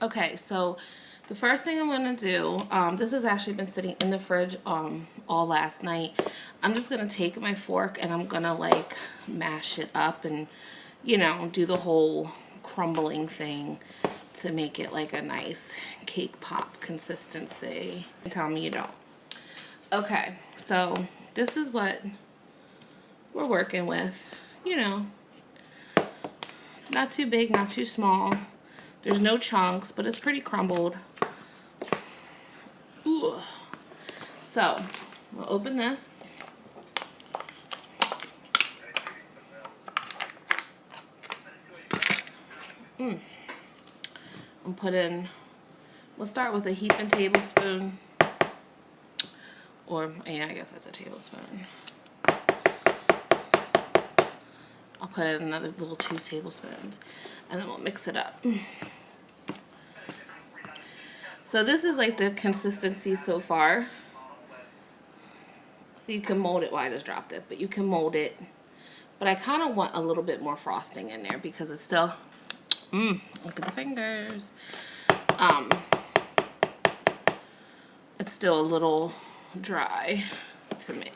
Okay, so the first thing I'm going to do, this has actually been sitting in the fridge all last night. I'm just going to take my fork and I'm going to like mash it up and, you know, do the whole crumbling thing to make it like a nice cake pop consistency. Tell me you don't. Okay, so this is what we're working with. You know, it's not too big, not too small. There's no chunks, but it's pretty crumbled. Ooh. So, we'll open this. And put in, we'll start with a heaping tablespoon. Or, yeah, I guess that's a tablespoon. I'll put in another little 2 tablespoons. And then we'll mix it up. So this is like the consistency so far. So you can mold it. Well, I just dropped it. But you can mold it. But I kind of want a little bit more frosting in there because it's still, look at the fingers. It's still a little dry to me.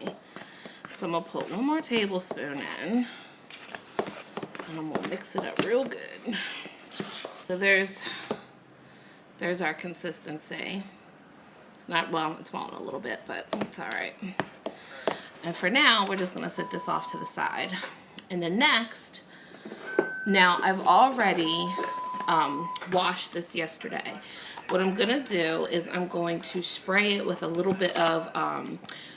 So I'm going to put 1 more tablespoon in. And I'm going to mix it up real good. So there's our consistency. It's not, well, it's falling a little bit, but it's all right. And for now, we're just going to set this off to the side. And then next, now I've already washed this yesterday. What I'm going to do is I'm going to spray it with a little bit of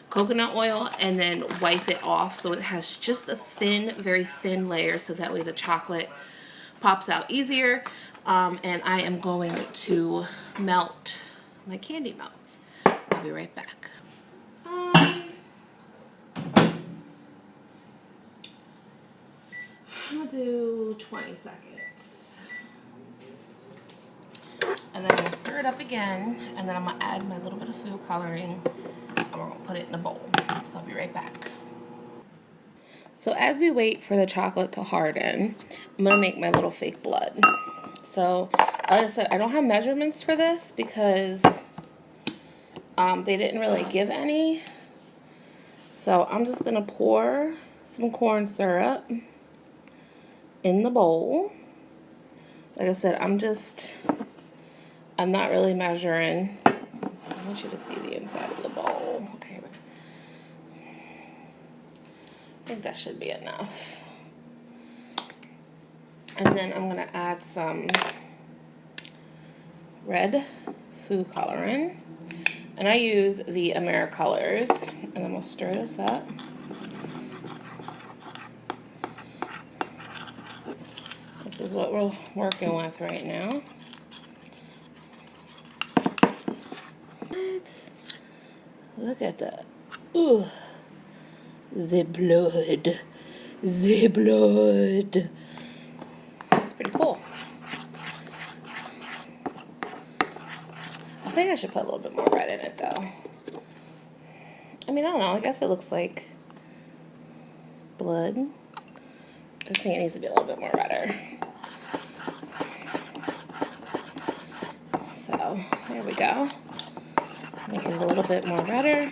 coconut oil and then wipe it off so it has just a thin, very thin layer so that way the chocolate pops out easier. And I am going to melt my candy melts. I'll be right back. I'm gonna do 20 seconds. And then I'm gonna stir it up again, and then I'm gonna add my little bit of food coloring, and we're gonna put it in a bowl. So I'll be right back. So as we wait for the chocolate to harden, I'm gonna make my little fake blood. So, like I said, I don't have measurements for this because they didn't really give any. So I'm just gonna pour some corn syrup in the bowl. Like I said, I'm not really measuring. I want you to see the inside of the bowl. Okay. I think that should be enough. And then I'm going to add some red food coloring. And I use the Americolors. And then we'll stir this up. This is what we're working with right now. Look at that. Ooh. The blood. The blood. It's pretty cool. I think I should put a little bit more red in it, though. I mean, I don't know. I guess it looks like blood. I just think it needs to be a little bit more redder. So, there we go. Make it a little bit more redder.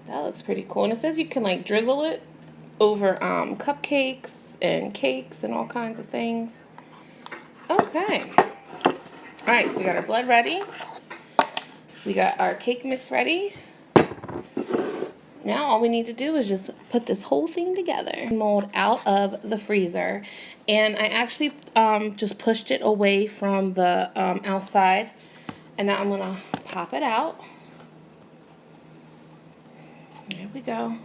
That looks pretty cool. And it says you can like drizzle it over cupcakes and cakes and all kinds of things. Okay. Alright, so we got our blood ready. We got our cake mix ready. Now all we need to do is just put this whole thing together. Mold out of the freezer. And I actually just pushed it away from the outside. And now I'm going to pop it out. There we go.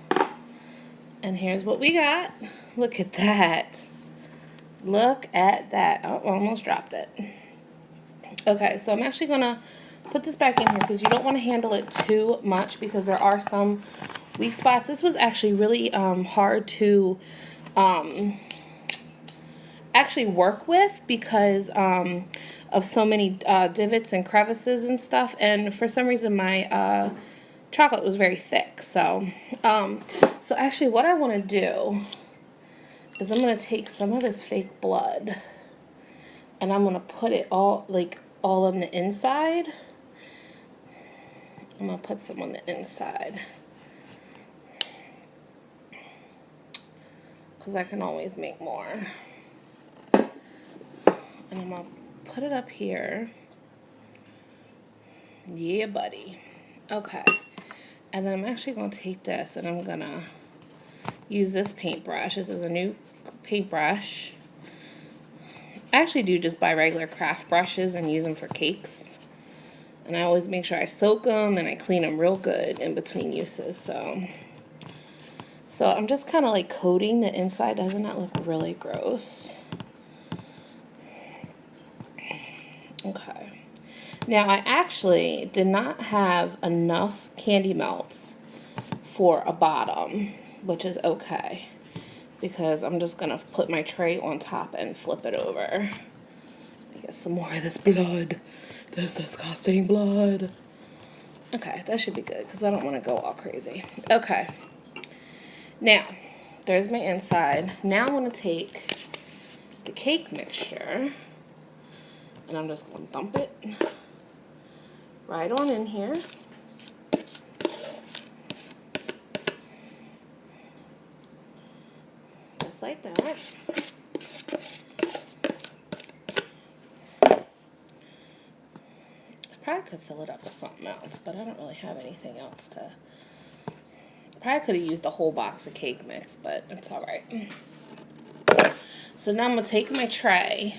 And here's what we got. Look at that. Look at that. Oh, almost dropped it. Okay, so I'm actually going to put this back in here because you don't want to handle it too much because there are some weak spots. This was actually really hard to actually work with because of so many divots and crevices and stuff. And for some reason my chocolate was very thick. So actually what I want to do is I'm going to take some of this fake blood And I'm going to put it all, like, all on the inside. I'm going to put some on the inside. Because I can always make more. And I'm going to put it up here. Yeah, buddy. Okay. And then I'm actually going to take this and I'm going to use this paintbrush. This is a new paintbrush. I actually do just buy regular craft brushes and use them for cakes. And I always make sure I soak them and I clean them real good in between uses. So I'm just kind of like coating the inside. Doesn't that look really gross? Okay. Now I actually did not have enough candy melts for a bottom, which is okay. Because I'm just going to put my tray on top and flip it over. Get some more of this blood. This disgusting blood. Okay, that should be good because I don't want to go all crazy. Okay. Now, there's my inside. Now I'm going to take the cake mixture and I'm just going to dump it right on in here. Just like that. Probably could fill it up with something else, but I don't really have anything else to. Probably could have used a whole box of cake mix, but it's all right. So now I'm gonna take my tray,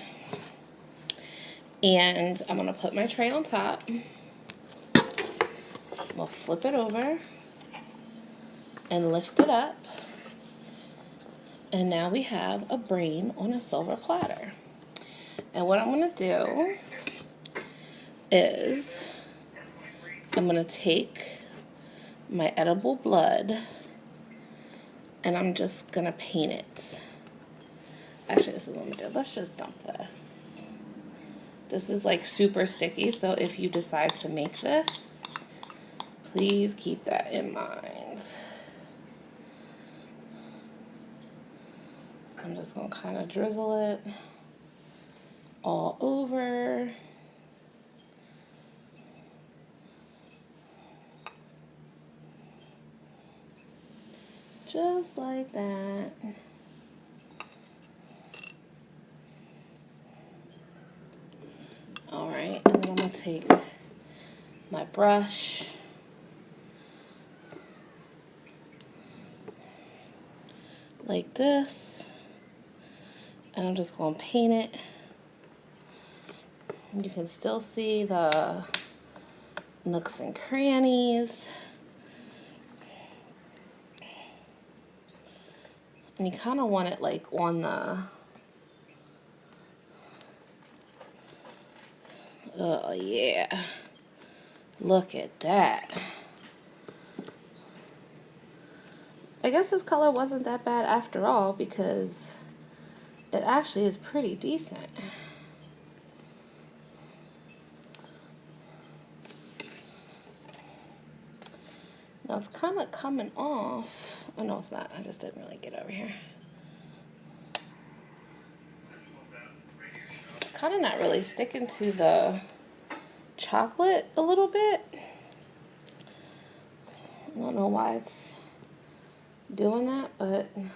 and I'm gonna put my tray on top. I'm gonna flip it over and lift it up, and now we have a brain on a silver platter. And what I'm gonna do is I'm going to take my edible blood and I'm just going to paint it. Actually, this is what I'm going to do. Let's just dump this. This is like super sticky, so if you decide to make this, please keep that in mind. I'm just going to kind of drizzle it all over. Just like that. Alright, and then I'm going to take my brush like this, and I'm just going to paint it. You can still see the nooks and crannies. And you kind of want it like on the, oh yeah, look at that. I guess this color wasn't that bad after all because it actually is pretty decent. Now it's kind of coming off. Oh no, it's not. I just didn't really get over here. It's kind of not really sticking to the chocolate a little bit. I don't know why it's doing that, but I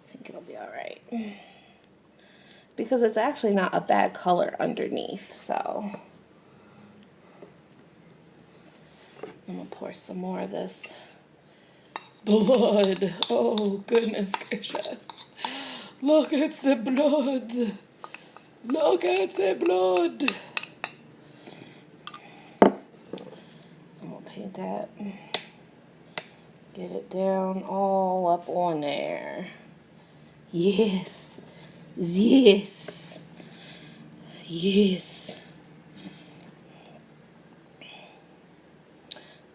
think it'll be all right. Because it's actually not a bad color underneath, so I'm gonna pour some more of this blood. Oh, goodness gracious. Look at the blood. Look at the blood. I'm gonna paint that. Get it down all up on there. Yes. Yes. Yes.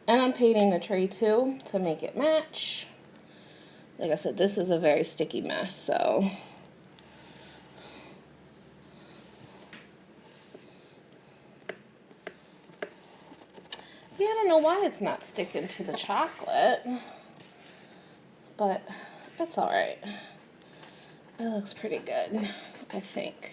And I'm painting the tray too to make it match. Like I said, this is a very sticky mess, so. Yeah, I don't know why it's not sticking to the chocolate, but it's all right. It looks pretty good, I think.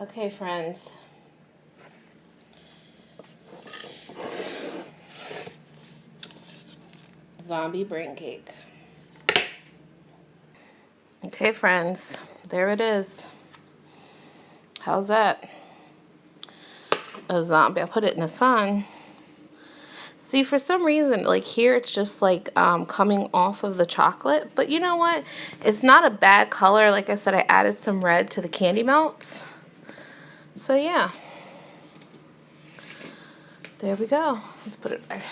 Okay, friends. Zombie brain cake. Okay, friends. There it is. How's that? A zombie. I put it in the sun. See, for some reason, like here, it's just like coming off of the chocolate. But you know what? It's not a bad color. Like I said, I added some red to the candy melts. So yeah. There we go. Let's put it back.